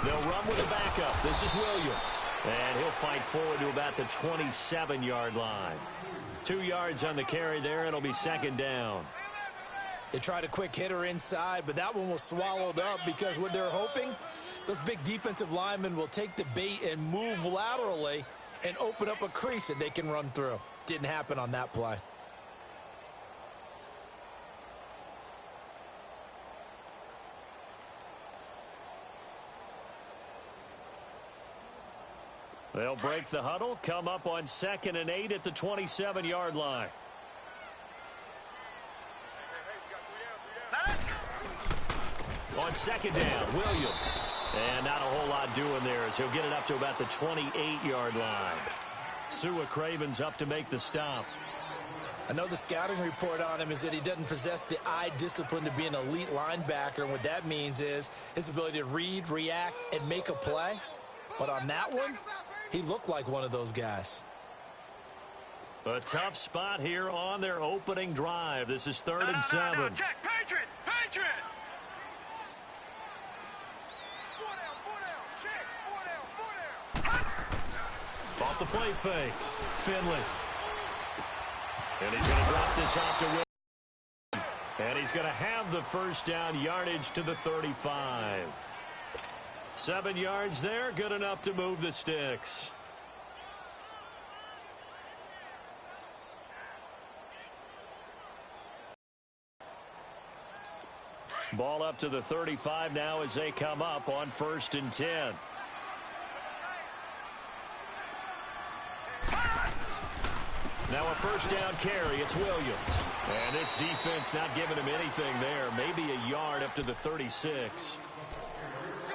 They'll run with the backup. This is Williams. And he'll fight forward to about the 27-yard line. 2 yards on the carry there. It'll be second down. They tried a quick hitter inside, but that one was swallowed up because what they're hoping, those big defensive linemen will take the bait and move laterally and open up a crease that they can run through. Didn't happen on that play. They'll break the huddle, come up on 2nd and 8 at the 27-yard line. On 2nd down, Williams. And not a whole lot doing there as he'll get it up to about the 28-yard line. Sua Craven's up to make the stop. I know the scouting report on him is that he doesn't possess the eye discipline to be an elite linebacker. And what that means is his ability to read, react, and make a play. But on that one, he looked like one of those guys. A tough spot here on their opening drive. This is 3rd and 7. No, check. Patriot! Patriot! Off the play fake. Finley. And he's going to drop this off to Williams. And he's going to have the first down, yardage to the 35. 7 yards there, good enough to move the sticks. Ball up to the 35 now as they come up on 1st and 10. Now a first down carry. It's Williams. And this defense not giving him anything there. Maybe a yard up to the 36.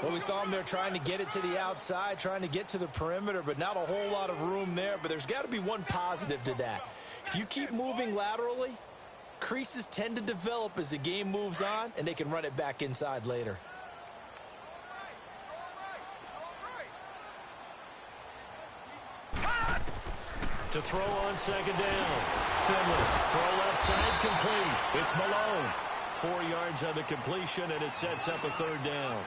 Well, we saw him there trying to get it to the outside, trying to get to the perimeter, but not a whole lot of room there. But there's got to be one positive to that. If you keep moving laterally, creases tend to develop as the game moves on, and they can run it back inside later. To throw on 2nd down. Finley. Throw left side complete. It's Malone. 4 yards on the completion, and it sets up a 3rd down.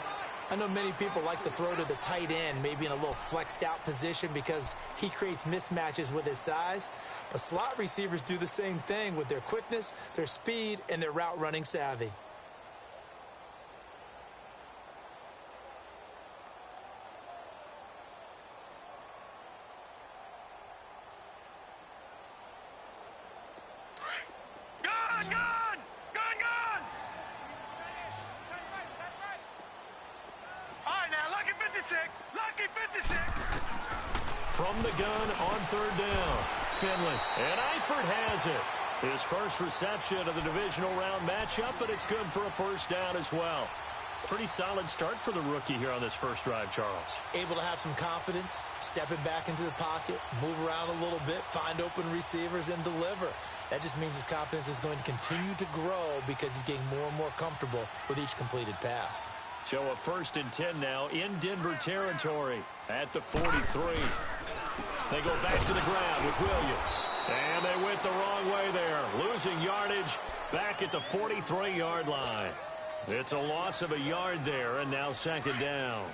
I know many people like to throw to the tight end, maybe in a little flexed out position because he creates mismatches with his size. But slot receivers do the same thing with their quickness, their speed, and their route running savvy. From the gun on 3rd down. Finley. And Eifert has it. His first reception of the divisional round matchup, but it's good for a first down as well. Pretty solid start for the rookie here on this first drive, Charles. Able to have some confidence, stepping back into the pocket, move around a little bit, find open receivers, and deliver. That just means his confidence is going to continue to grow because he's getting more and more comfortable with each completed pass. So a 1st and 10 now in Denver territory at the 43. They go back to the ground with Williams. And they went the wrong way there. Losing yardage back at the 43-yard line. It's a loss of a yard there, and now 2nd down.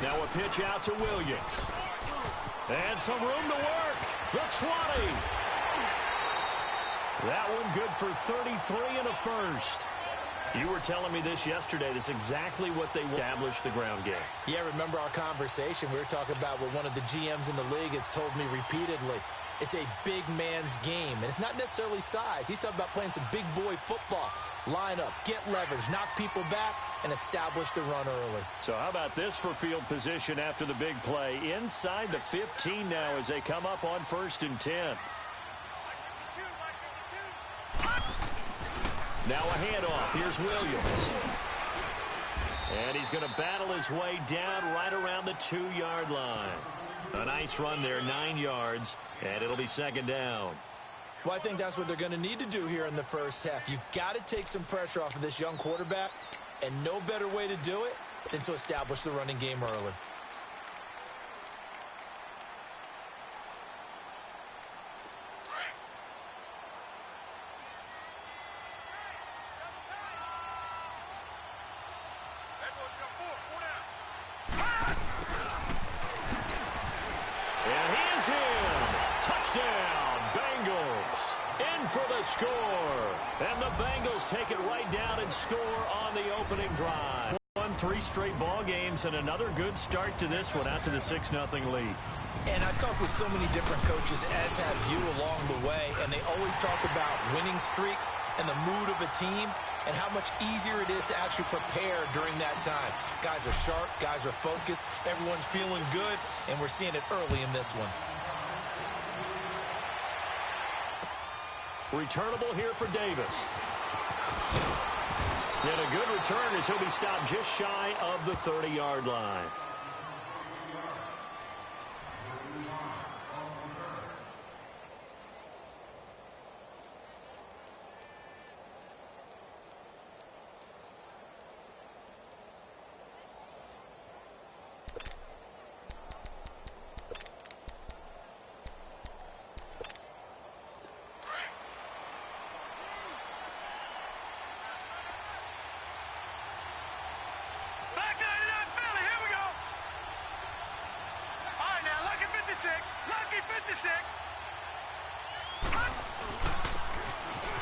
Now a pitch out to Williams. And some room to work. The 20. That one good for 33 and a first. You were telling me this yesterday. This is exactly what they established the ground game. Yeah, remember our conversation. We were talking about what one of the GMs in the league has told me repeatedly. It's a big man's game, and it's not necessarily size. He's talking about playing some big boy football. Line up, get leverage, knock people back, and establish the run early. So how about this for field position after the big play? Inside the 15 now as they come up on 1st and 10. Now a handoff. Here's Williams. And he's going to battle his way down right around the 2-yard line. A nice run there, 9 yards, and it'll be 2nd down. Well, I think that's what they're going to need to do here in the first half. You've got to take some pressure off of this young quarterback, and no better way to do it than to establish the running game early. And he is in. Touchdown, Bengals. In for the score. And the Bengals take it right down and score on the opening drive. Won 3 straight ball games and another good start to this one out to the 6-0 lead. And I've talked with so many different coaches, as have you, along the way, and they always talk about winning streaks and the mood of a team and how much easier it is to actually prepare during that time. Guys are sharp, guys are focused, everyone's feeling good, and we're seeing it early in this one. Returnable here for Davis. And a good return as he'll be stopped just shy of the 30-yard line.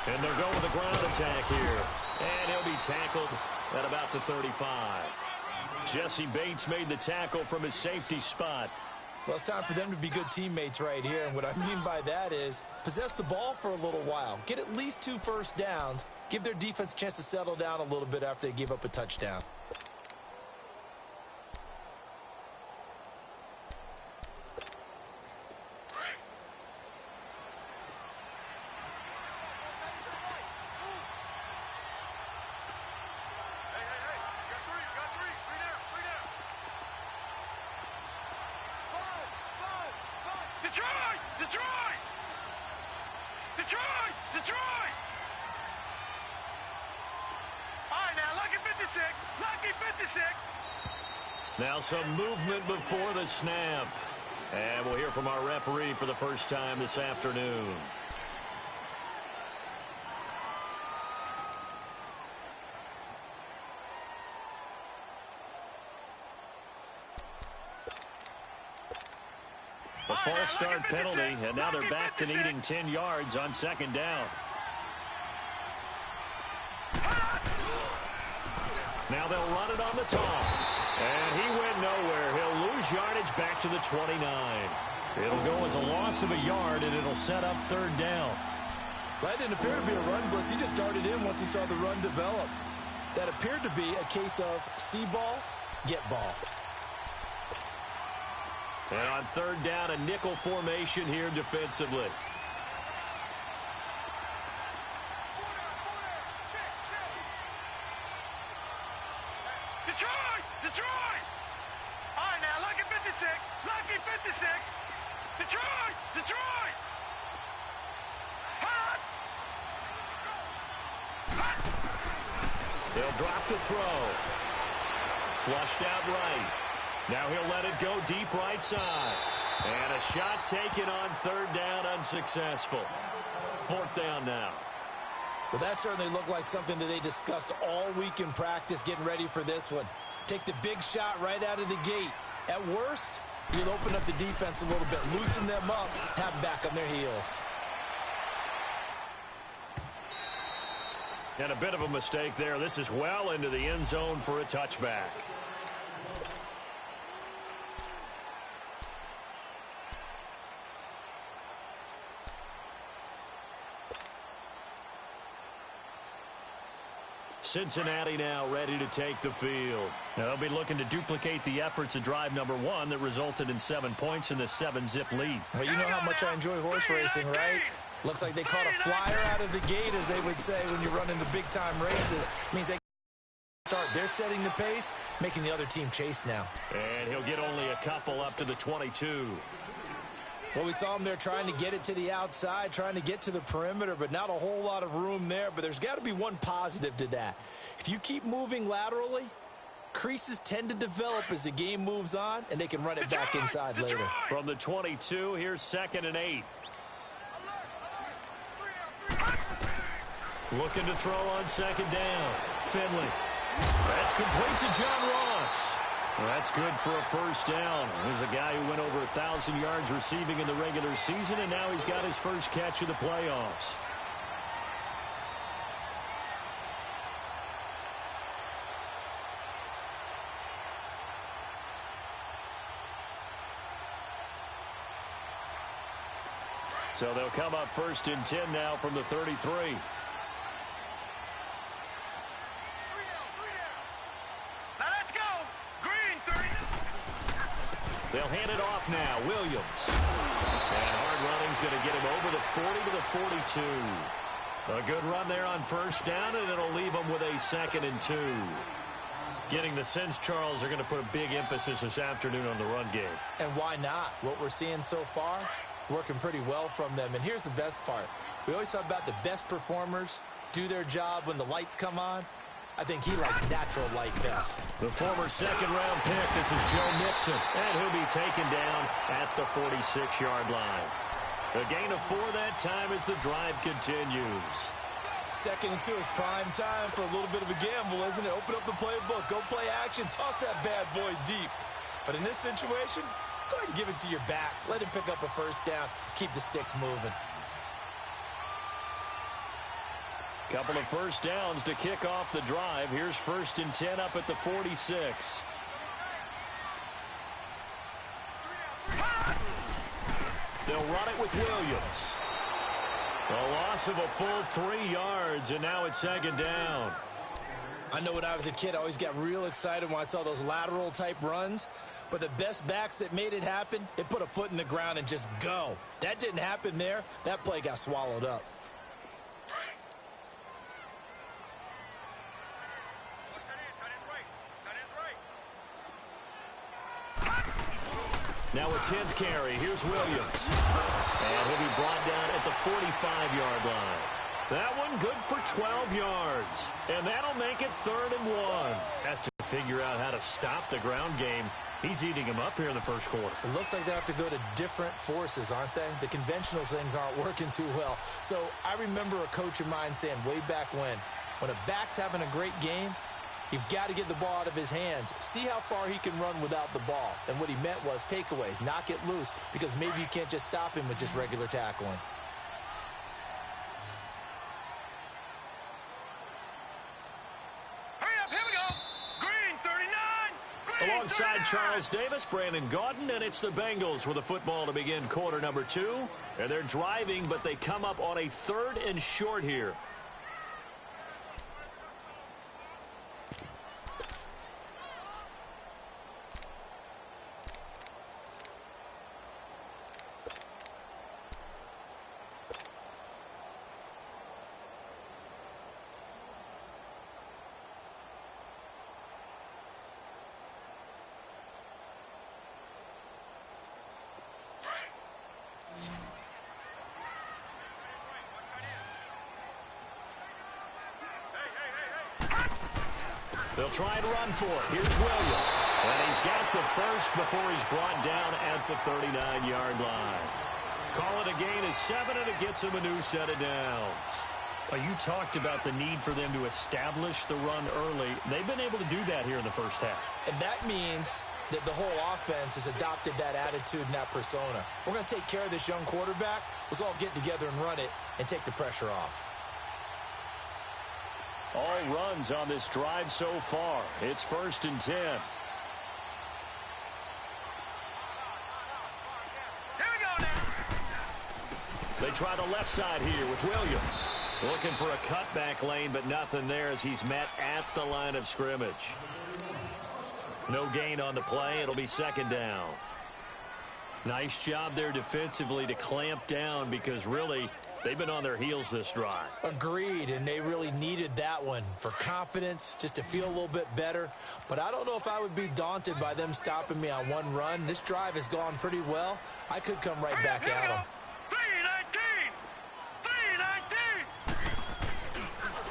And they'll go with the ground attack here. And he'll be tackled at about the 35. Jesse Bates made the tackle from his safety spot. Well, it's time for them to be good teammates right here. And what I mean by that is possess the ball for a little while. Get at least 2 first downs. Give their defense a chance to settle down a little bit after they give up a touchdown. Detroit! All right, now, lucky 56. Lucky 56. Now some movement before the snap. And we'll hear from our referee for the first time this afternoon. A false start penalty, and now they're back to needing 10 yards on second down. Now they'll run it on the toss. And he went nowhere. He'll lose yardage back to the 29. It'll go as a loss of a yard, and it'll set up third down. That didn't appear to be a run blitz. He just darted in once he saw the run develop. That appeared to be a case of see ball, get ball. And on third down, a nickel formation here defensively. Detroit! Detroit! All right, now, lucky 56. Lucky 56. Detroit! Detroit! They'll drop to throw. Flushed out right. Now he'll let it go deep right side. And a shot taken on third down, unsuccessful. Fourth down now. Well, that certainly looked like something that they discussed all week in practice getting ready for this one. Take the big shot right out of the gate. At worst, you'll open up the defense a little bit, loosen them up, have them back on their heels. And a bit of a mistake there. This is well into the end zone for a touchback. Cincinnati now ready to take the field. Now they'll be looking to duplicate the efforts of drive number 1 that resulted in 7 points in the 7-zip lead. Well, you know how much I enjoy horse racing, right? Looks like they caught a flyer out of the gate, as they would say when you run into big-time races. It means they start. They're setting the pace, making the other team chase now. And he'll get only a couple up to the 22. Well, we saw him there trying to get it to the outside, trying to get to the perimeter, but not a whole lot of room there. But there's got to be one positive to that. If you keep moving laterally, creases tend to develop as the game moves on, and they can run it back inside later. From the 22, here's 2nd and 8. Looking to throw on second down. Finley. That's complete to John Ross. Well, that's good for a first down. There's a guy who went over 1,000 yards receiving in the regular season, and now he's got his first catch of the playoffs. So they'll come up first and 10 now from the 33. Now let's go. Green 30. They'll hand it off now. Williams. And hard running's going to get him over the 40 to the 42. A good run there on first down, and it'll leave them with a 2nd and 2. Getting the sense, Charles, they're going to put a big emphasis this afternoon on the run game. And why not? What we're seeing so far, working pretty well from them. And here's the best part. We always talk about the best performers do their job when the lights come on. I think he likes natural light best. The former second-round pick, this is Joe Mixon, and he'll be taken down at the 46-yard line. A gain of 4 that time as the drive continues. 2nd and 2 is prime time for a little bit of a gamble, isn't it? Open up the playbook, go play action, toss that bad boy deep. But in this situation, go ahead and give it to your back. Let him pick up a first down. Keep the sticks moving. Couple of first downs to kick off the drive. Here's 1st and 10 up at the 46. They'll run it with Williams. A loss of a full 3 yards, and now it's 2nd down. I know when I was a kid, I always got real excited when I saw those lateral-type runs. But the best backs that made it happen, they put a foot in the ground and just go. That didn't happen there. That play got swallowed up. Now a 10th carry. Here's Williams. And he'll be brought down at the 45-yard line. That one good for 12 yards. And that'll make it 3rd and 1. Has to figure out how to stop the ground game. He's eating him up here in the first quarter. It looks like they have to go to different forces, aren't they? The conventional things aren't working too well. So I remember a coach of mine saying way back when a back's having a great game, you've got to get the ball out of his hands. See how far he can run without the ball. And what he meant was takeaways, knock it loose, because maybe you can't just stop him with just regular tackling. Alongside Charles Davis, Brandon Gaudin, and it's the Bengals with the football to begin quarter number 2. And they're driving, but they come up on a 3rd and short here. They'll try and run for it. Here's Williams. And he's got the first before he's brought down at the 39-yard line. Call it a gain of 7, and it gets him a new set of downs. You talked about the need for them to establish the run early. They've been able to do that here in the first half. And that means that the whole offense has adopted that attitude and that persona. We're going to take care of this young quarterback. Let's all get together and run it and take the pressure off. All runs on this drive so far. It's 1st and 10. Here we go now. They try the left side here with Williams. Looking for a cutback lane, but nothing there as he's met at the line of scrimmage. No gain on the play. It'll be 2nd down. Nice job there defensively to clamp down because really they've been on their heels this drive. Agreed, and they really needed that one for confidence, just to feel a little bit better. But I don't know if I would be daunted by them stopping me on one run. This drive has gone pretty well. I could come right back at them.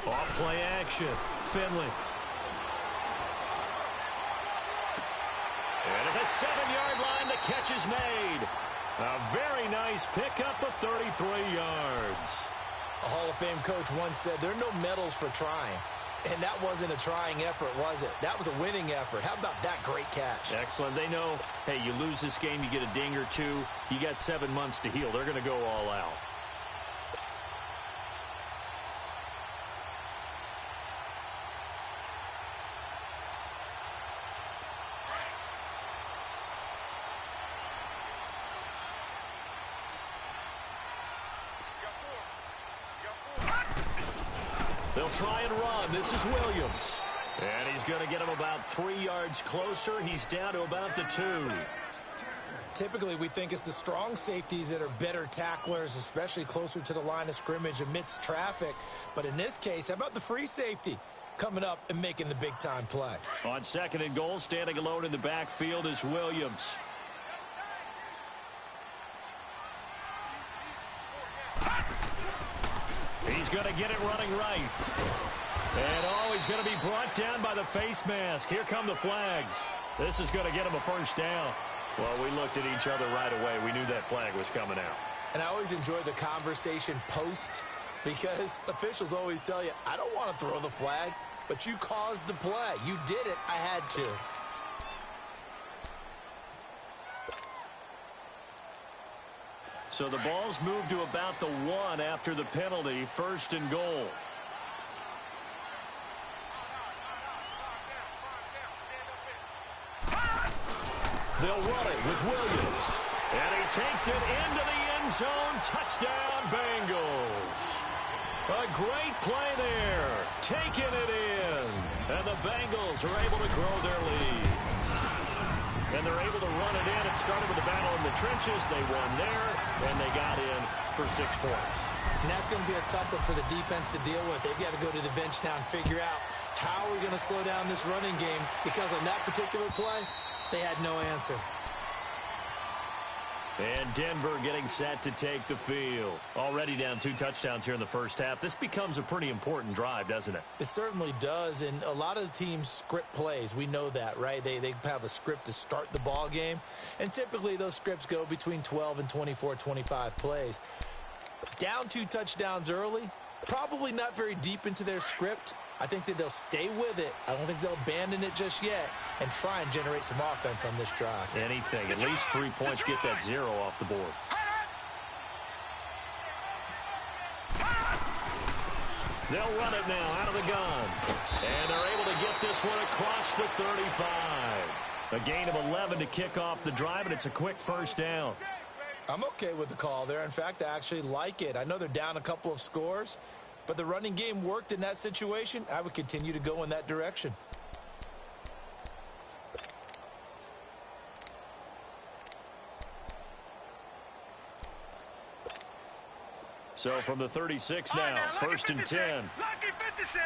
3-19. Off play action. Finley. And at the 7-yard line, the catch is made. A very nice pickup of 33 yards. A Hall of Fame coach once said there are no medals for trying. And that wasn't a trying effort, was it? That was a winning effort. How about that great catch? Excellent. They know, hey, you lose this game, you get a ding or two, you got 7 months to heal. They're going to go all out. They'll try and run. This is Williams. And he's going to get him about 3 yards closer. He's down to about the 2. Typically, we think it's the strong safeties that are better tacklers, especially closer to the line of scrimmage amidst traffic. But in this case, how about the free safety coming up and making the big-time play? On 2nd and goal, standing alone in the backfield is Williams. He's going to get it running right. And, oh, he's going to be brought down by the face mask. Here come the flags. This is going to get him a first down. Well, we looked at each other right away. We knew that flag was coming out. And I always enjoy the conversation post because officials always tell you, I don't want to throw the flag, but you caused the play. You did it. I had to. So the ball's moved to about the 1 after the penalty, 1st and goal. They'll run it with Williams. And he takes it into the end zone. Touchdown, Bengals. A great play there. Taking it in. And the Bengals are able to grow their lead. And they're able to run it in. It started with a battle in the trenches. They won there, and they got in for 6 points. And that's going to be a tough one for the defense to deal with. They've got to go to the bench now and figure out how we're going to slow down this running game, because on that particular play, they had no answer. And Denver getting set to take the field. Already down 2 touchdowns here in the first half. This becomes a pretty important drive, doesn't it? It certainly does, and a lot of the teams script plays. We know that, right? They have a script to start the ball game, and typically those scripts go between 12 and 24, 25 plays. Down 2 touchdowns early, probably not very deep into their script. I think that they'll stay with it. I don't think they'll abandon it just yet and try and generate some offense on this drive. Anything. At least 3 points, get that 0 off the board. They'll run it now out of the gun. And they're able to get this one across the 35. A gain of 11 to kick off the drive, and it's a quick first down. I'm okay with the call there. In fact, I actually like it. I know they're down a couple of scores, but the running game worked in that situation. I would continue to go in that direction. So from the 36 now, 1st and 10. Lucky 56.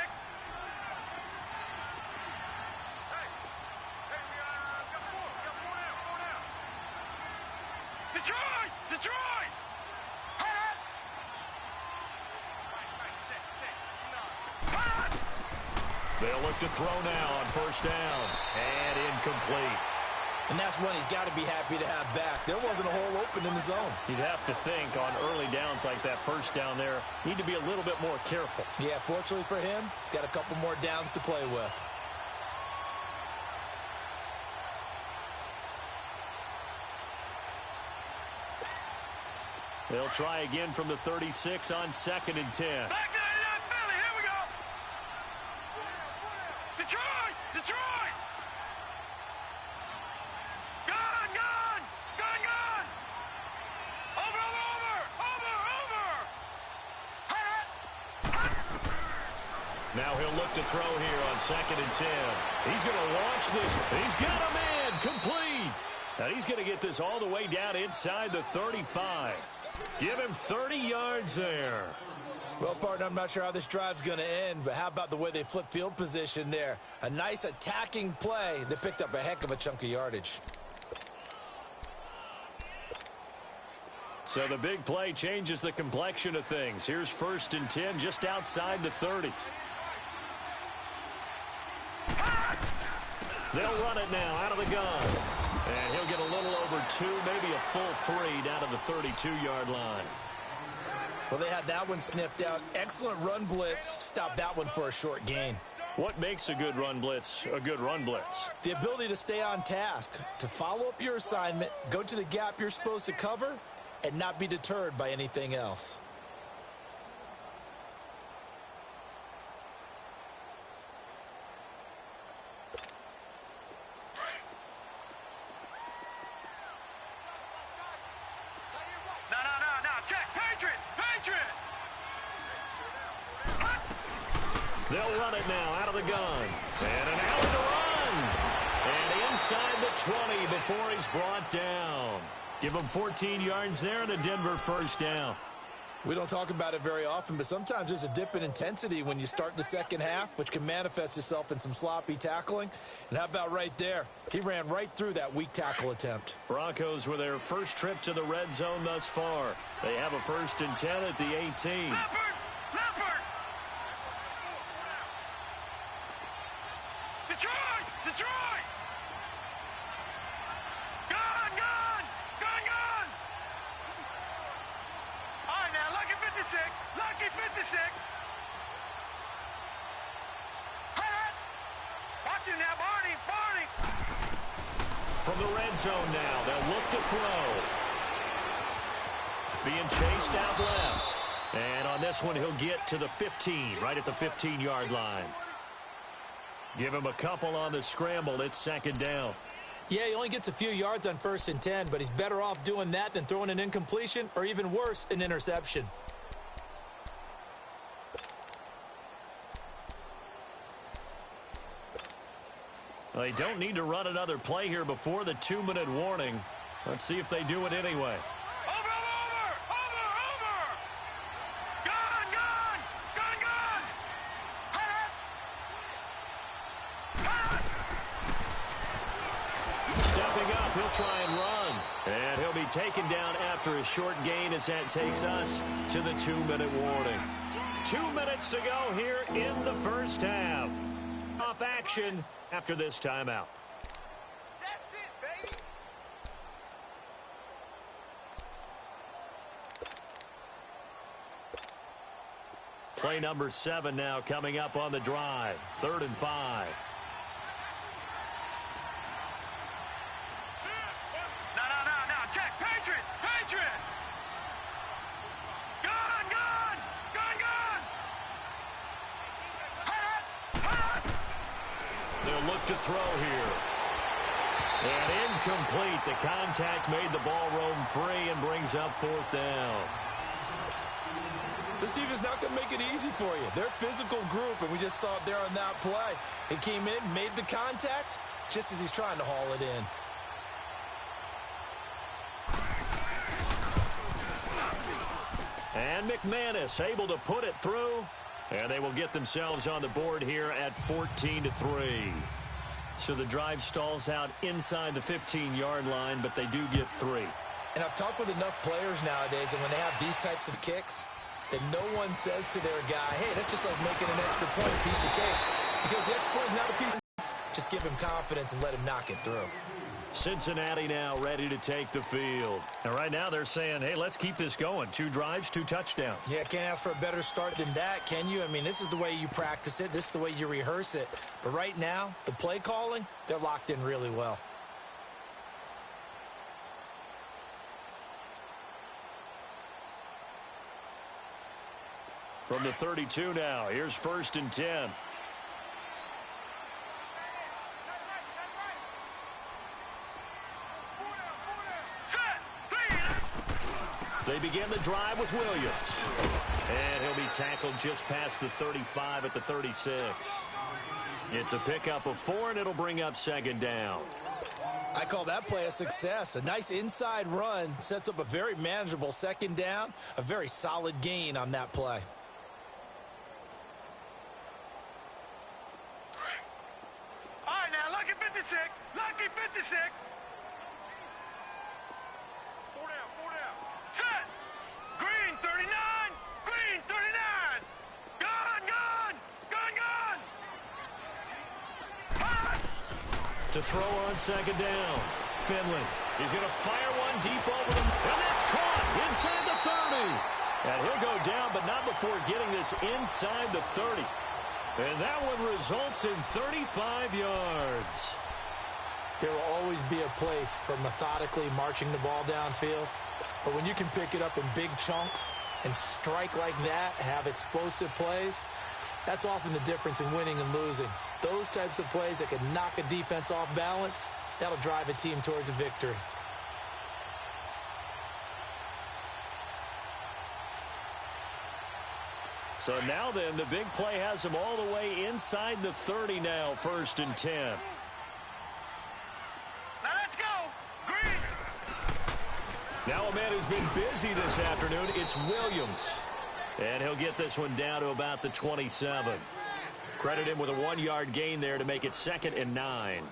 Detroit! Detroit! They'll look to throw now on 1st down. And incomplete. And that's one he's got to be happy to have back. There wasn't a hole open in the zone. You'd have to think on early downs like that, 1st down there, need to be a little bit more careful. Yeah, fortunately for him, got a couple more downs to play with. They'll try again from the 36 on 2nd and 10. Back to that Philly. Here we go. Detroit! Detroit! Gun! Gun! Gun! Gun! Over! Over! Over! Over! Now he'll look to throw here on 2nd and 10. He's going to launch this. He's got him in. Complete. And he's going to get this all the way down inside the 35. Give him 30 yards there. Well, partner, I'm not sure how this drive's going to end, but how about the way they flip field position there? A nice attacking play that picked up a heck of a chunk of yardage. So the big play changes the complexion of things. Here's 1st and 10 just outside the 30. They'll run it now out of the gun. And he'll get a little over 2, maybe a full 3 down to the 32-yard line. Well, they had that one sniffed out. Excellent run blitz. Stopped that one for a short gain. What makes a good run blitz a good run blitz? The ability to stay on task, to follow up your assignment, go to the gap you're supposed to cover, and not be deterred by anything else. No. Check. Patriot. They'll run it now out of the gun. And an alley to run. And inside the 20 before he's brought down. Give him 14 yards there and a Denver first down. We don't talk about it very often, but sometimes there's a dip in intensity when you start the second half, which can manifest itself in some sloppy tackling. And how about right there? He ran right through that weak tackle attempt. Broncos with their first trip to the red zone thus far. They have a 1st and 10 at the 18. Leopard. Detroit. Gun. All right, now, lucky 56. Watch him now, Barney. From the red zone now, they'll look to throw. Being chased out left. And on this one, he'll get to the 15, right at the 15-yard line. Give him a couple on the scramble. It's 2nd down. Yeah, he only gets a few yards on 1st and 10, but he's better off doing that than throwing an incompletion or even worse, an interception. They don't need to run another play here before the 2-minute warning. Let's see if they do it anyway. Over. Stepping up, he'll try and run. And he'll be taken down after a short gain as that takes us to the 2-minute warning. 2 minutes to go here in the first half. Off action after this timeout. That's it, baby. Play number 7 now coming up on the drive. 3rd and 5. No. Check. Patriot. Gun. They'll look to throw here. And incomplete. The contact made the ball roam free and brings up 4th down. This defense not going to make it easy for you. They're a physical group, and we just saw it there on that play. It came in, made the contact, just as he's trying to haul it in. And McManus able to put it through. And they will get themselves on the board here at 14-3. So the drive stalls out inside the 15-yard line, but they do get 3. And I've talked with enough players nowadays, and when they have these types of kicks, that no one says to their guy, hey, that's just like making an extra point, a piece of cake. Because the extra point is not a piece of cake. Just give him confidence and let him knock it through. Cincinnati now ready to take the field. And right now they're saying, hey, let's keep this going. 2 drives, 2 touchdowns. Yeah, can't ask for a better start than that, can you? I mean, this is the way you practice it. This is the way you rehearse it. But right now, the play calling, they're locked in really well. From the 32 now, here's 1st and 10. They begin the drive with Williams. And he'll be tackled just past the 35 at the 36. It's a pickup of 4, and it'll bring up 2nd down. I call that play a success. A nice inside run sets up a very manageable 2nd down. A very solid gain on that play. All right, now, lucky 56. Lucky 56. 4 down. Set. Green 39. Green 39. Gun. Hot. To throw on 2nd down. Finley. He's going to fire one deep over them. And that's caught inside the 30. And he'll go down, but not before getting this inside the 30. And that one results in 35 yards. There will always be a place for methodically marching the ball downfield. But when you can pick it up in big chunks and strike like that, have explosive plays, that's often the difference in winning and losing. Those types of plays that can knock a defense off balance, that'll drive a team towards a victory. So now then, the big play has them all the way inside the 30 now, 1st and 10. Now let's go. Green. Now a man who's been busy this afternoon, it's Williams. And he'll get this one down to about the 27. Credit him with a 1-yard gain there to make it 2nd and 9.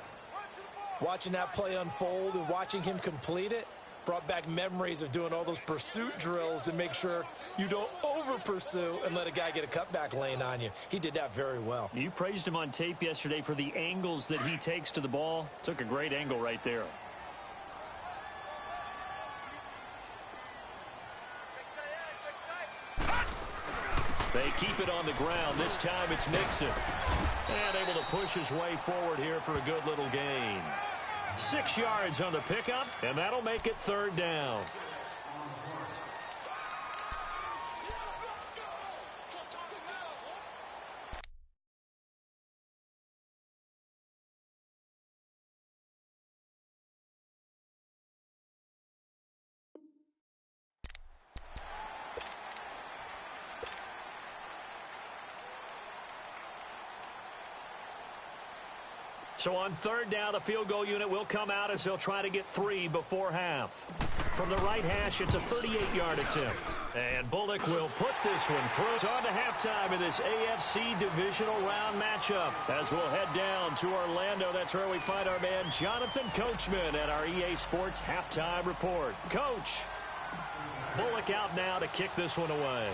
Watching that play unfold and watching him complete it brought back memories of doing all those pursuit drills to make sure you don't over-pursue and let a guy get a cutback lane on you. He did that very well. You praised him on tape yesterday for the angles that he takes to the ball. Took a great angle right there. They keep it on the ground. This time it's Nixon. And able to push his way forward here for a good little gain. 6 yards on the pickup, and that'll make it 3rd down. So on 3rd down, the field goal unit will come out as they'll try to get 3 before half. From the right hash, it's a 38-yard attempt. And Bullock will put this one through. It's on to halftime in this AFC divisional round matchup. As we'll head down to Orlando, that's where we find our man Jonathan Coachman at our EA Sports Halftime Report. Coach, Bullock out now to kick this one away.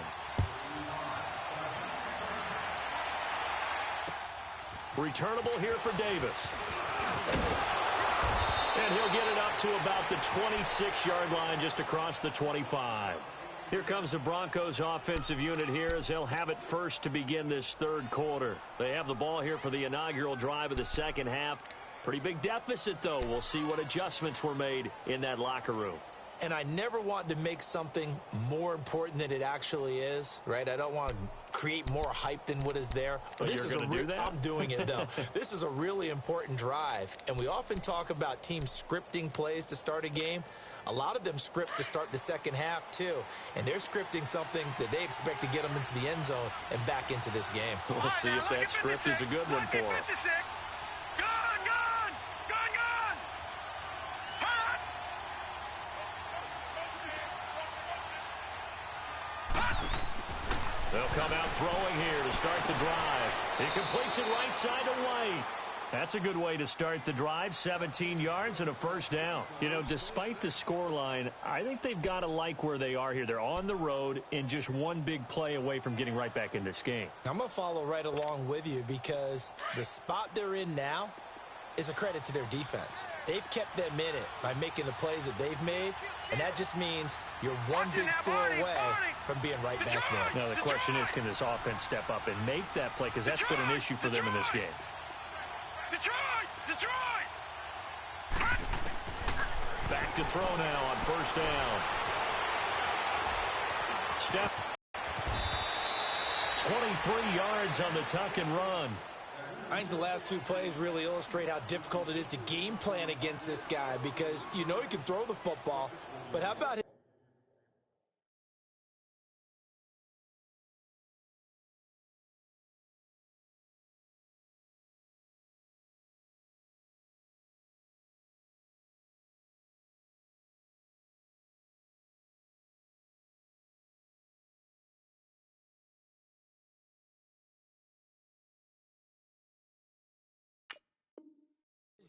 Returnable here for Davis. And he'll get it up to about the 26-yard line just across the 25. Here comes the Broncos offensive unit here as they'll have it first to begin this 3rd quarter. They have the ball here for the inaugural drive of the 2nd half. Pretty big deficit, though. We'll see what adjustments were made in that locker room. And I never want to make something more important than it actually is, right? I don't want to create more hype than what is there. But you're going to do that? I'm doing it, though. This is a really important drive. And we often talk about teams scripting plays to start a game. A lot of them script to start the 2nd half, too. And they're scripting something that they expect to get them into the end zone and back into this game. We'll see if that script is a good one for them. They'll come out throwing here to start the drive. He completes it right side to White. That's a good way to start the drive. 17 yards and a 1st down. You know, despite the scoreline, I think they've got to like where they are here. They're on the road and just one big play away from getting right back in this game. I'm going to follow right along with you because the spot they're in now is a credit to their defense. They've kept them in it by making the plays that they've made, and that just means you're one big score away from being right back there. Now, the question is, can this offense step up and make that play? Because that's been an issue for them in this game. Detroit! Back to throw now on 1st down. Step. 23 yards on the tuck and run. I think the last 2 plays really illustrate how difficult it is to game plan against this guy because you know he can throw the football, but how about him?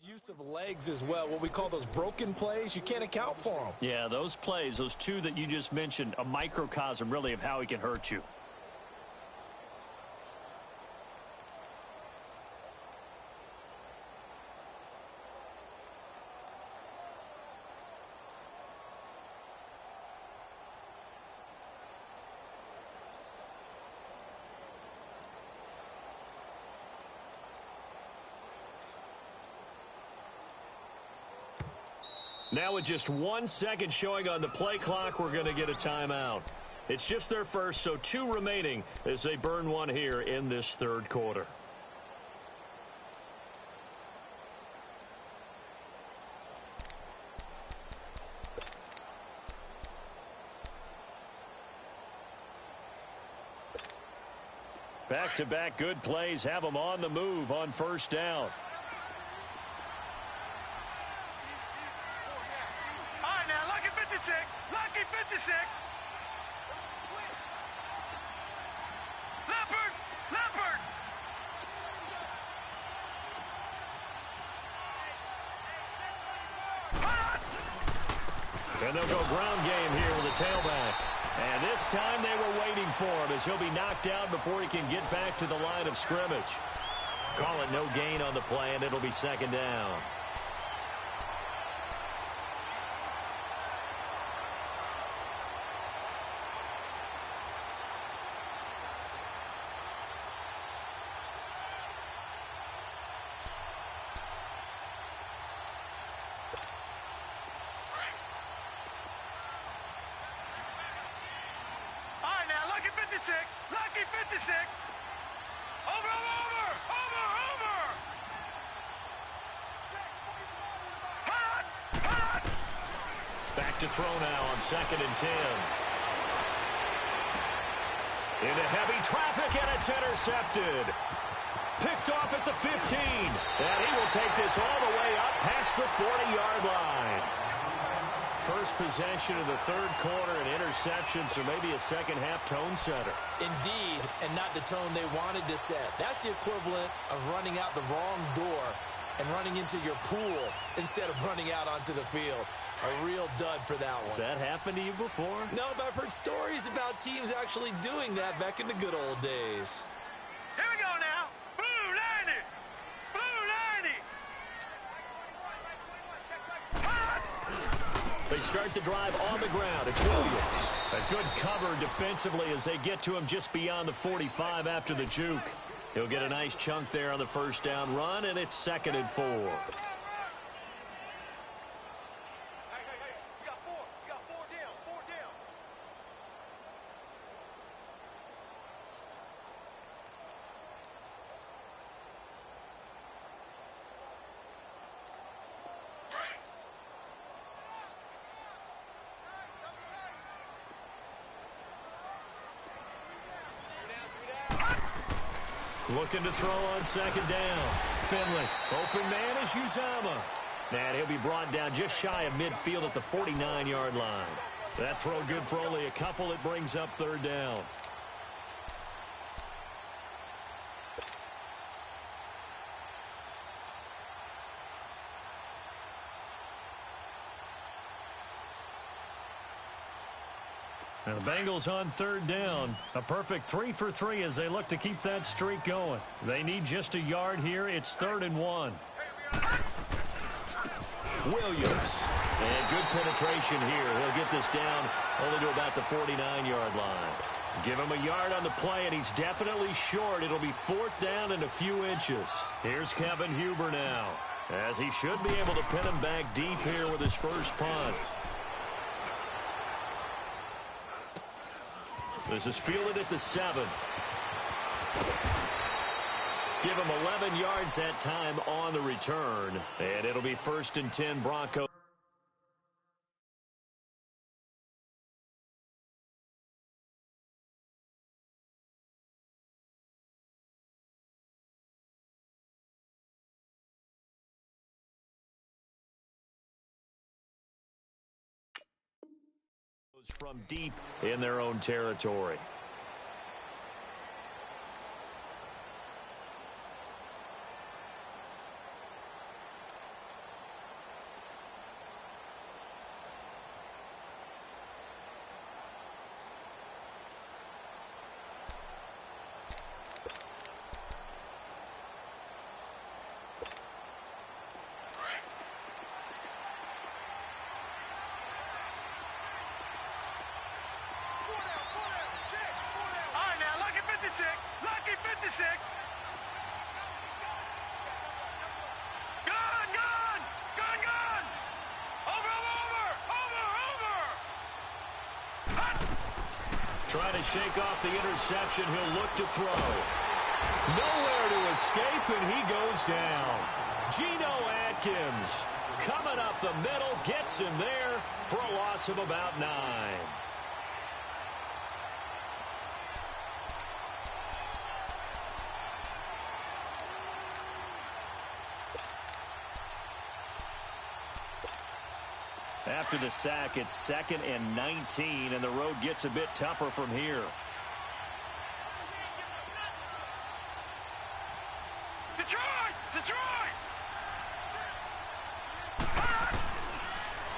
Use of legs as well, what we call those broken plays, you can't account for them. Yeah, those plays, those 2 that you just mentioned, a microcosm really of how he can hurt you. Now with just 1 second showing on the play clock, we're going to get a timeout. It's just their first, so 2 remaining as they burn one here in this third quarter. Back-to-back good plays have them on the move on first down. All right, now, lucky 56. Lucky 56. Leopard. Leopard. And they'll go ground game here with a tailback. And this time they were waiting for him as he'll be knocked down before he can get back to the line of scrimmage. Call it no gain on the play, and it'll be second down. Lucky 56. Over. Back to throw now on 2nd and 10. Into heavy traffic, and it's intercepted. Picked off at the 15. And he will take this all the way up past the 40-yard line. First possession of the third quarter, an interception, so maybe a second-half tone setter. Indeed, and not the tone they wanted to set. That's the equivalent of running out the wrong door and running into your pool instead of running out onto the field. A real dud for that one. Has that happened to you before? No, but I've heard stories about teams actually doing that back in the good old days. Here we go now. Blue 90. Blue 90. They start the drive on the ground. It's Williams. A good cover defensively as they get to him just beyond the 45 after the juke. He'll get a nice chunk there on the first down run, and it's 2nd and 4. Hey, you got 4. You got 4 down. 4 down. Looking to throw on 2nd down. Finley, open man is Uzama. And he'll be brought down just shy of midfield at the 49-yard line. That throw good for only a couple. It brings up 3rd down. And the Bengals on 3rd down. A perfect 3 for 3 as they look to keep that streak going. They need just a yard here. It's 3rd and 1. Williams. And good penetration here. He'll get this down only to about the 49-yard line. Give him a yard on the play, and he's definitely short. It'll be 4th down and a few inches. Here's Kevin Huber now, as he should be able to pin him back deep here with his first punt. This is fielded at the 7. Give him 11 yards that time on the return. And it'll be 1st and 10 Broncos. From deep in their own territory. Lucky 56. Gun. Over. Trying to shake off the interception. He'll look to throw. Nowhere to escape, and he goes down. Geno Atkins coming up the middle, gets him there for a loss of about 9. After the sack, it's 2nd and 19, and the road gets a bit tougher from here. Detroit!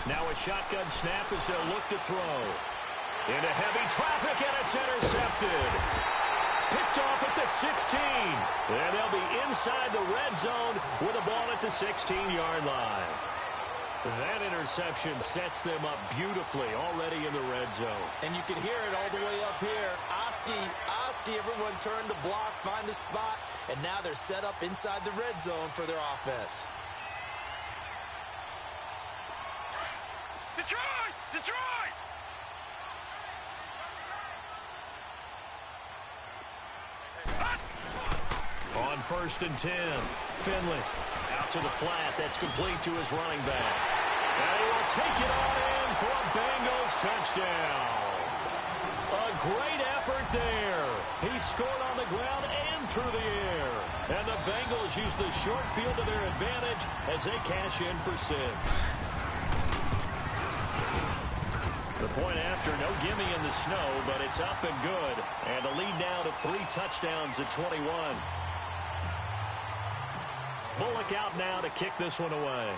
Now a shotgun snap as they'll look to throw. Into heavy traffic, and it's intercepted. Picked off at the 16. And they'll be inside the red zone with a ball at the 16-yard line. That interception sets them up beautifully already in the red zone. And you can hear it all the way up here. Oski, everyone turned to block, find a spot, and now they're set up inside the red zone for their offense. Detroit! On 1st and 10, Finley out to the flat. That's complete to his running back. And he will take it on in for a Bengals touchdown. A great effort there. He scored on the ground and through the air. And the Bengals use the short field to their advantage as they cash in for 6. The point after, no gimme in the snow, but it's up and good. And the lead now to 3 touchdowns at 21. Bullock out now to kick this one away.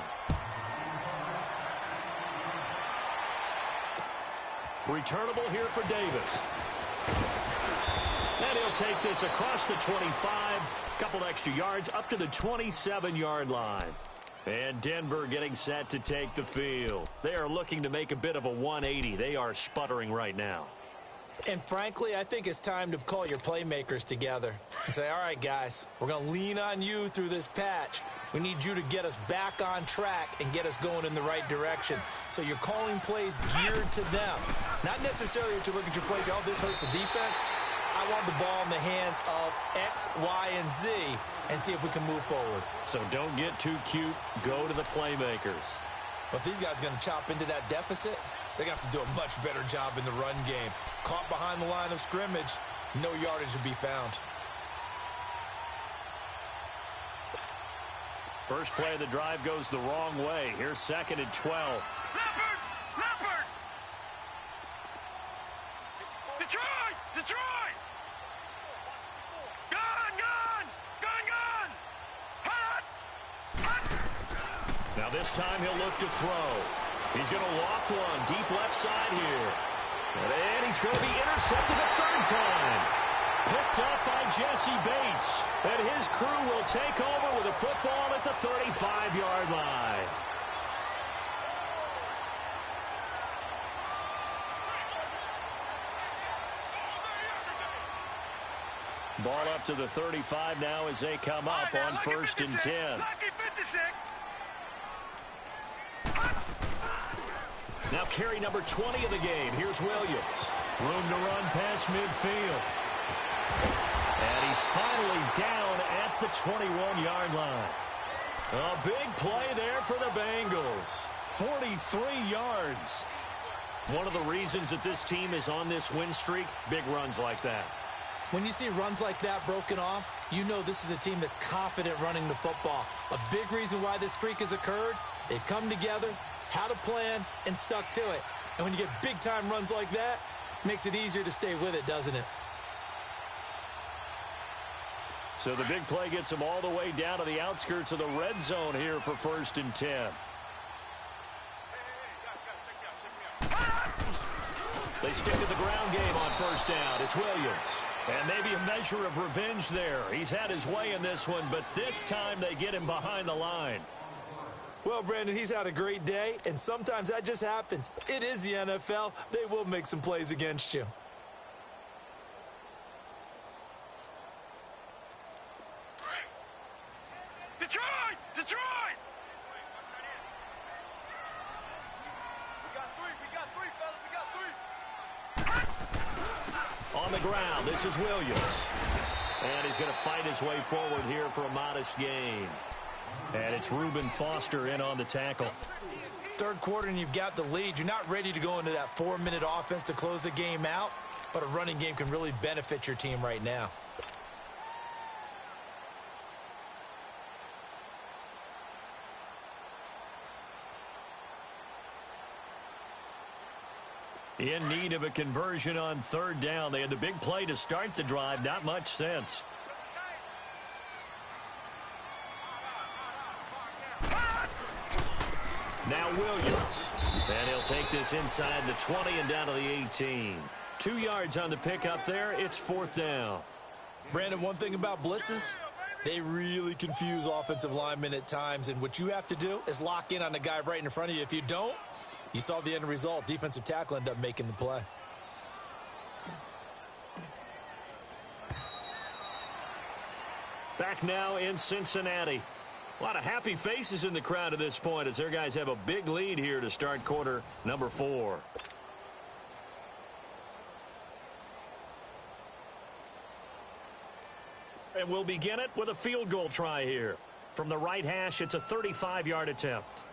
Returnable here for Davis. And he'll take this across the 25. Couple extra yards up to the 27-yard line. And Denver getting set to take the field. They are looking to make a bit of a 180. They are sputtering right now. And frankly, I think it's time to call your playmakers together and say, all right, guys, we're going to lean on you through this patch. We need you to get us back on track and get us going in the right direction. So you're calling plays geared to them. Not necessarily that you look at your plays, oh, this hurts the defense. I want the ball in the hands of X, Y, and Z and see if we can move forward. So don't get too cute. Go to the playmakers. But these guys are going to chop into that deficit. They got to do a much better job in the run game. Caught behind the line of scrimmage, no yardage to be found. First play of the drive goes the wrong way. Here's 2nd and 12. Leopard! Detroit! Gun! Hot! Now this time he'll look to throw. He's going to loft one deep left side here. And he's going to be intercepted a 3rd time. Picked up by Jesse Bates. And his crew will take over with a football at the 35-yard line. Ball up to the 35 now as they come up on 1st and 10. Now carry number 20 of the game. Here's Williams. Room to run past midfield. And he's finally down at the 21-yard line. A big play there for the Bengals. 43 yards. One of the reasons that this team is on this win streak, big runs like that. When you see runs like that broken off, you know this is a team that's confident running the football. A big reason why this streak has occurred, they've come together, had a plan, and stuck to it. And when you get big-time runs like that, it makes it easier to stay with it, doesn't it? So the big play gets them all the way down to the outskirts of the red zone here for 1st and 10. They stick to the ground game on 1st down. It's Williams. And maybe a measure of revenge there. He's had his way in this one, but this time they get him behind the line. Well, Brandon, he's had a great day, and sometimes that just happens. It is the NFL. They will make some plays against you. Detroit! We got three, fellas. We got three. on the ground. This is Williams. And he's going to fight his way forward here for a modest gain. And it's Reuben Foster in on the tackle. Third quarter and you've got the lead. You're not ready to go into that 4-minute offense to close the game out, but a running game can really benefit your team right now. In need of a conversion on third down. They had the big play to start the drive. Not much sense. Now Williams. And he'll take this inside the 20 and down to the 18. 2 yards on the pickup there. It's fourth down. Brandon, one thing about blitzes, they really confuse offensive linemen at times. And what you have to do is lock in on the guy right in front of you. If you don't, you saw the end result. Defensive tackle ended up making the play. Back now in Cincinnati. A lot of happy faces in the crowd at this point as their guys have a big lead here to start quarter number 4. And we'll begin it with a field goal try here. From the right hash, it's a 35-yard attempt.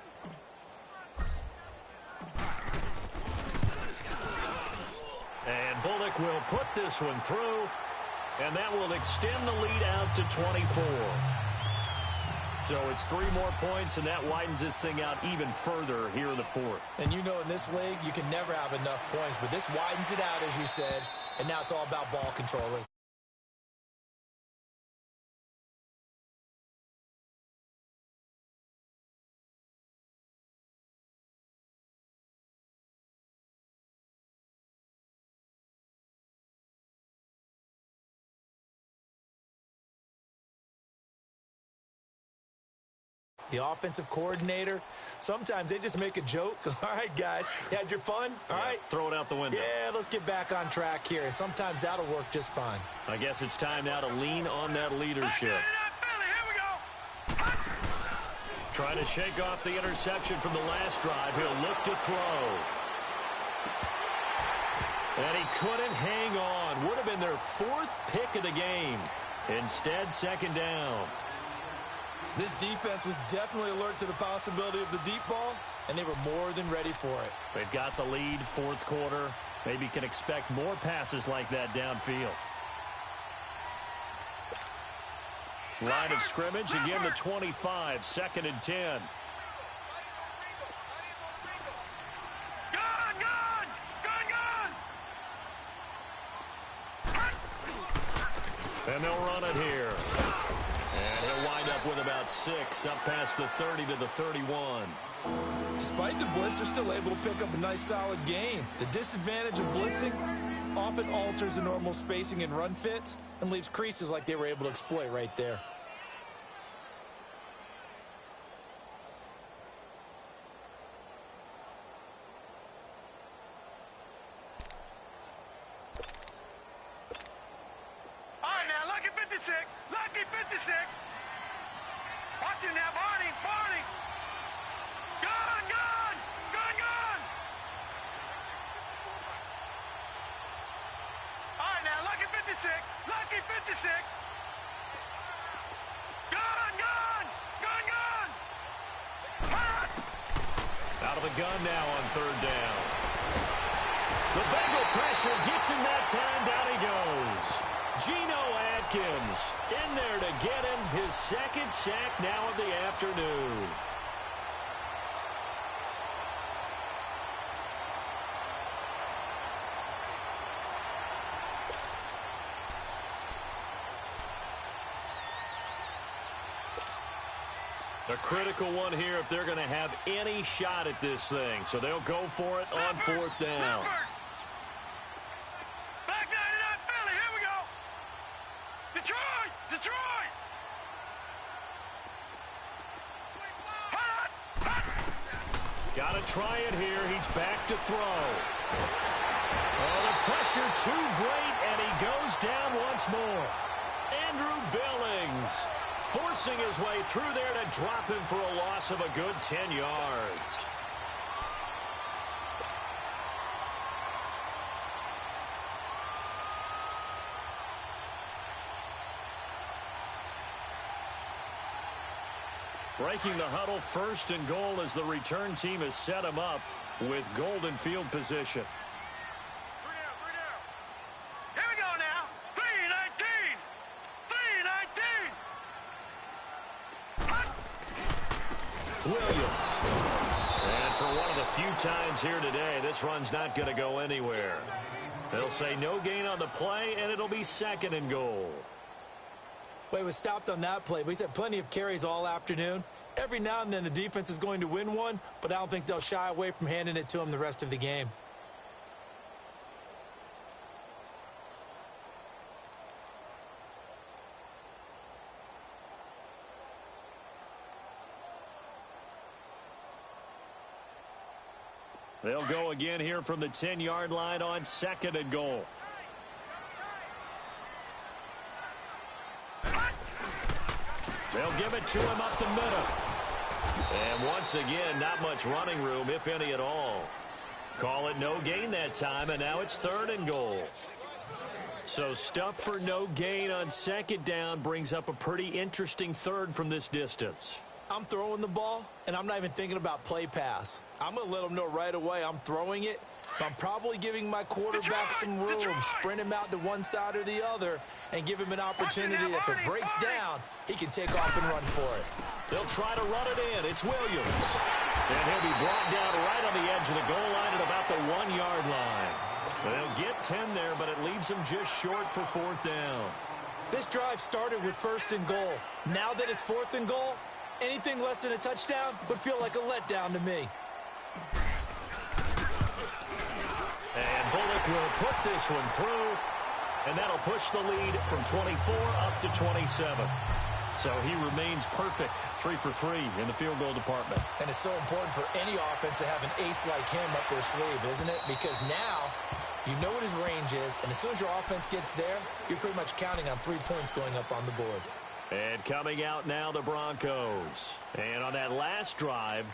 And Bullock will put this one through, and that will extend the lead out to 24. So it's 3 more points, and that widens this thing out even further here in the fourth. And you know in this league, you can never have enough points, but this widens it out, as you said, and now it's all about ball control. The offensive coordinator, sometimes they just make a joke. All right, guys, you had your fun? All right. Throw it out the window. Yeah, let's get back on track here. And sometimes that'll work just fine. I guess it's time now to lean on that leadership. Trying to shake off the interception from the last drive. He'll look to throw. And he couldn't hang on. Would have been their 4th pick of the game. Instead, second down. This defense was definitely alert to the possibility of the deep ball, and they were more than ready for it. They've got the lead, fourth quarter. Maybe can expect more passes like that downfield. Line of scrimmage, again the 25, 2nd and 10. And they'll run it here. And he'll wind up with about 6, up past the 30 to the 31. Despite the blitz, they're still able to pick up a nice solid gain. The disadvantage of blitzing often alters the normal spacing and run fits and leaves creases like they were able to exploit right there. All right, now, lucky 56. Lucky 56. Watch him now, Barney. Barney. Gun, gun. Gun, gun. All right, now, lucky 56. Lucky 56. Gun, gun. Gun, gun. Out of the gun now on third down. The Bengal pressure gets him that time. Down he goes. Geno Atkins in there to get him his 2nd sack now of the afternoon. A critical one here if they're going to have any shot at this thing. So they'll go for it on 4th down. Back 99 Philly, here we go. Detroit, Detroit. Got to try it here. He's back to throw. Oh, the pressure too great, and he goes down once more. Andrew Billings forcing his way through there to drop him for a loss of a good 10 yards. Breaking the huddle, 1st and goal as the return team has set him up with golden field position. 3 down. Here we go now. 3-19. 3-19. Williams. And for one of the few times here today, this run's not going to go anywhere. They'll say no gain on the play, and it'll be 2nd and goal. Well, he was stopped on that play, but he's had plenty of carries all afternoon. Every now and then the defense is going to win one, but I don't think they'll shy away from handing it to him the rest of the game. They'll go again here from the 10-yard line on 2nd and goal. They'll give it to him up the middle. And once again, not much running room, if any at all. Call it no gain that time, and now it's 3rd and goal. So stuff for no gain on 2nd down brings up a pretty interesting 3rd from this distance. I'm throwing the ball, and I'm not even thinking about play pass. I'm going to let them know right away I'm throwing it. But I'm probably giving my quarterback some room, sprint him out to one side or the other, and give him an opportunity. If it breaks down, he can take off and run for it. They'll try to run it in. It's Williams. And he'll be brought down right on the edge of the goal line at about the 1-yard line. They'll get 10 there, but it leaves them just short for 4th down. This drive started with 1st and goal. Now that it's 4th and goal, anything less than a touchdown would feel like a letdown to me. And Bullock will put this one through, and that'll push the lead from 24 up to 27. So he remains perfect, 3 for 3 in the field goal department. And it's so important for any offense to have an ace like him up their sleeve, isn't it? Because now you know what his range is, and as soon as your offense gets there, you're pretty much counting on 3 points going up on the board. And coming out now, the Broncos. And on that last drive,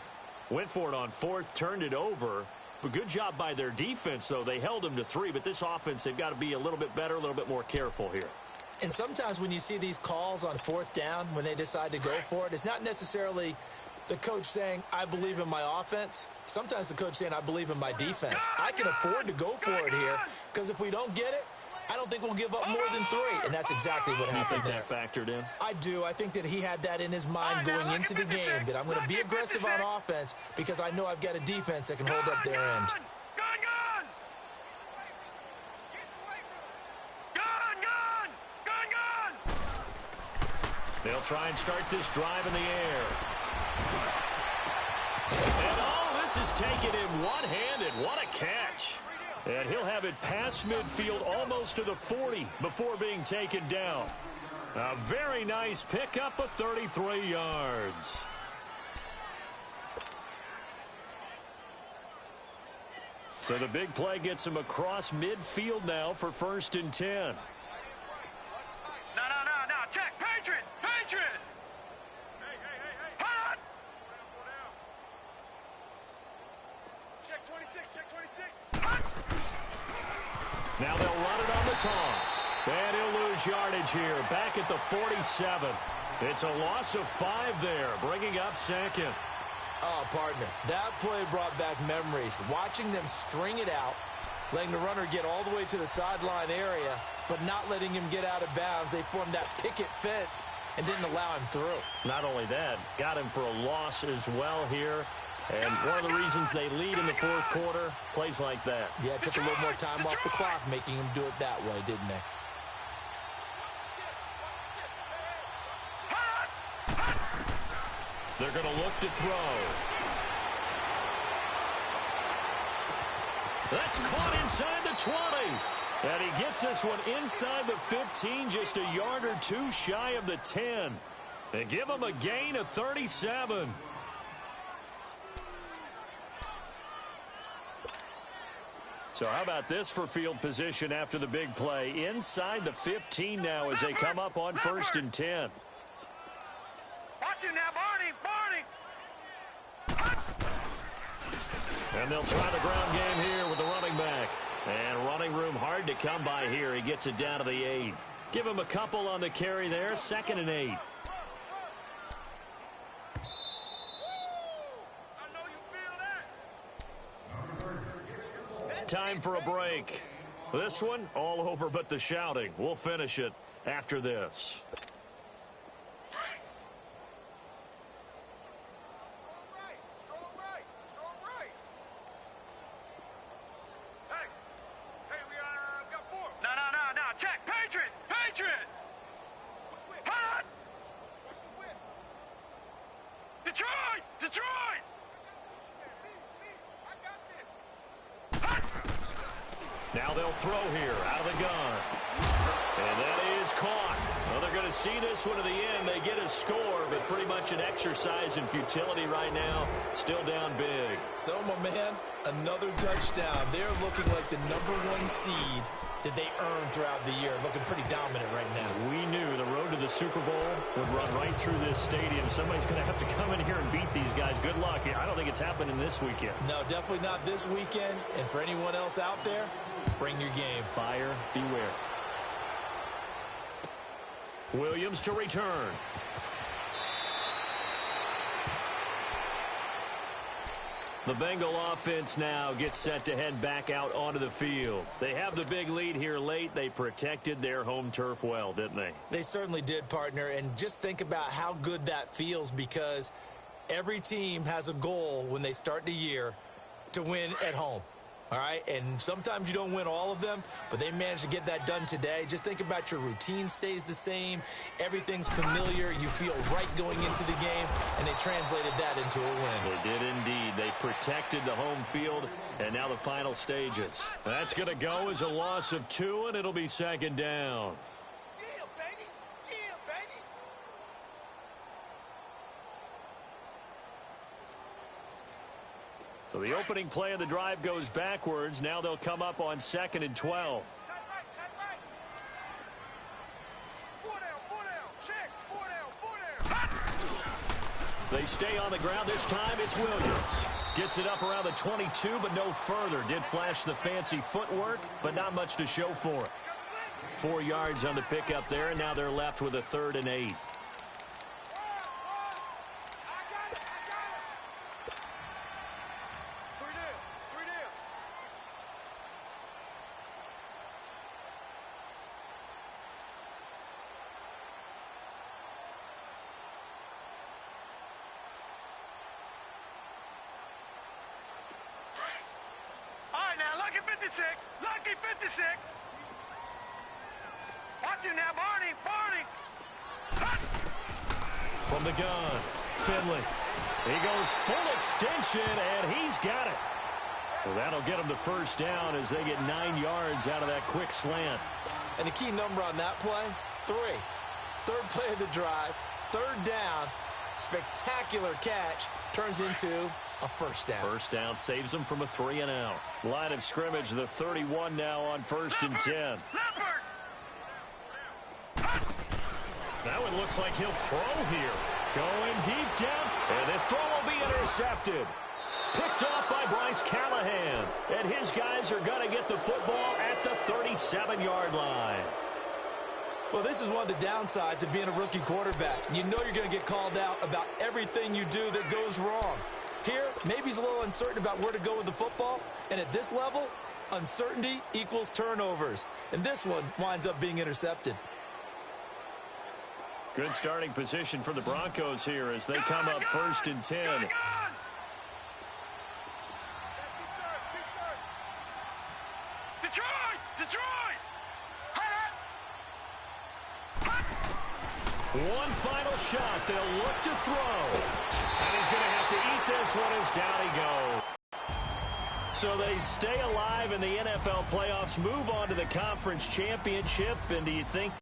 went for it on 4th, turned it over. But good job by their defense, though. They held them to 3, but this offense, they've got to be a little bit better, a little bit more careful here. And sometimes when you see these calls on 4th down, when they decide to go for it, it's not necessarily the coach saying, I believe in my offense. Sometimes the coach saying, I believe in my defense. I can afford to go for it here, because if we don't get it, I don't think we'll give up more than 3. And that's exactly what happened there. You think that factored in? I do. I think that he had that in his mind going into the game, that I'm going to be aggressive on offense because I know I've got a defense that can hold up their end. They'll try and start this drive in the air. And oh, this is taken in one-handed. What a catch. And he'll have it past midfield almost to the 40 before being taken down. A very nice pickup of 33 yards. So the big play gets him across midfield now for 1st and 10. No. Check. Patriot. Hey. Hot. Check 26. Now they'll run it on the toss. And he'll lose yardage here. Back at the 47. It's a loss of 5 there, bringing up 2nd. Oh, partner, that play brought back memories. Watching them string it out, letting the runner get all the way to the sideline area, but not letting him get out of bounds. They formed that picket fence and didn't allow him through. Not only that, got him for a loss as well here. And one of the reasons they lead in the 4th quarter, plays like that. Yeah, it took a little more time off the clock, making him do it that way, didn't they? They're going to look to throw. That's caught inside the 20. And he gets this one inside the 15, just a yard or 2 shy of the 10. They give him a gain of 37. So how about this for field position after the big play? Inside the 15 now as they come up on 1st and 10. Watch him now, Barney. And they'll try the ground game here with the running back. And running room hard to come by here. He gets it down to the 8. Give him a couple on the carry there. 2nd and 8. Time for a break. This one, all over but the shouting. We'll finish it after this. Now they'll throw here out of the gun. And that is caught. Well, they're going to see this one to the end. They get a score, but pretty much an exercise in futility right now. Still down big. So, my man, another touchdown. They're looking like the #1 seed that they earned throughout the year. Looking pretty dominant right now. We knew the road to the Super Bowl would run right through this stadium. Somebody's going to have to come in here and beat these guys. Good luck. I don't think it's happening this weekend. No, definitely not this weekend. And for anyone else out there, bring your game. Buyer beware. Williams to return. The Bengal offense now gets set to head back out onto the field. They have the big lead here late. They protected their home turf well, didn't they? They certainly did, partner. And just think about how good that feels, because every team has a goal when they start the year to win at home. All right, and sometimes you don't win all of them, but they managed to get that done today. Just think about your routine stays the same. Everything's familiar. You feel right going into the game, and they translated that into a win. They did indeed. They protected the home field, and now the final stages. That's going to go as a loss of 2, and it'll be second down. So the opening play of the drive goes backwards. Now they'll come up on 2nd and 12. They stay on the ground. This time it's Williams. Gets it up around the 22, but no further. Did flash the fancy footwork, but not much to show for it. 4 yards on the pickup there, and now they're left with a 3rd and 8. Lucky 56. Watch him now, Barney. From the gun, Finley. He goes full extension, and he's got it. Well, that'll get him the first down as they get 9 yards out of that quick slant. And the key number on that play, 3. Third play of the drive, 3rd down, spectacular catch, turns into a first down. First down saves them from a 3 and out. Line of scrimmage, the 31 now on 1st and 10. That one looks like he'll throw here. Going deep down, and this throw will be intercepted. Picked off by Bryce Callahan. And his guys are going to get the football at the 37-yard line. Well, this is one of the downsides of being a rookie quarterback. You know you're going to get called out about everything you do that goes wrong. Here, maybe he's a little uncertain about where to go with the football. And at this level, uncertainty equals turnovers. And this one winds up being intercepted. Good starting position for the Broncos here as they come up 1st and 10. Detroit! One final shot. They'll look to throw. And he's going to have to eat this one as down he goes. So they stay alive in the NFL playoffs, move on to the conference championship. And do you think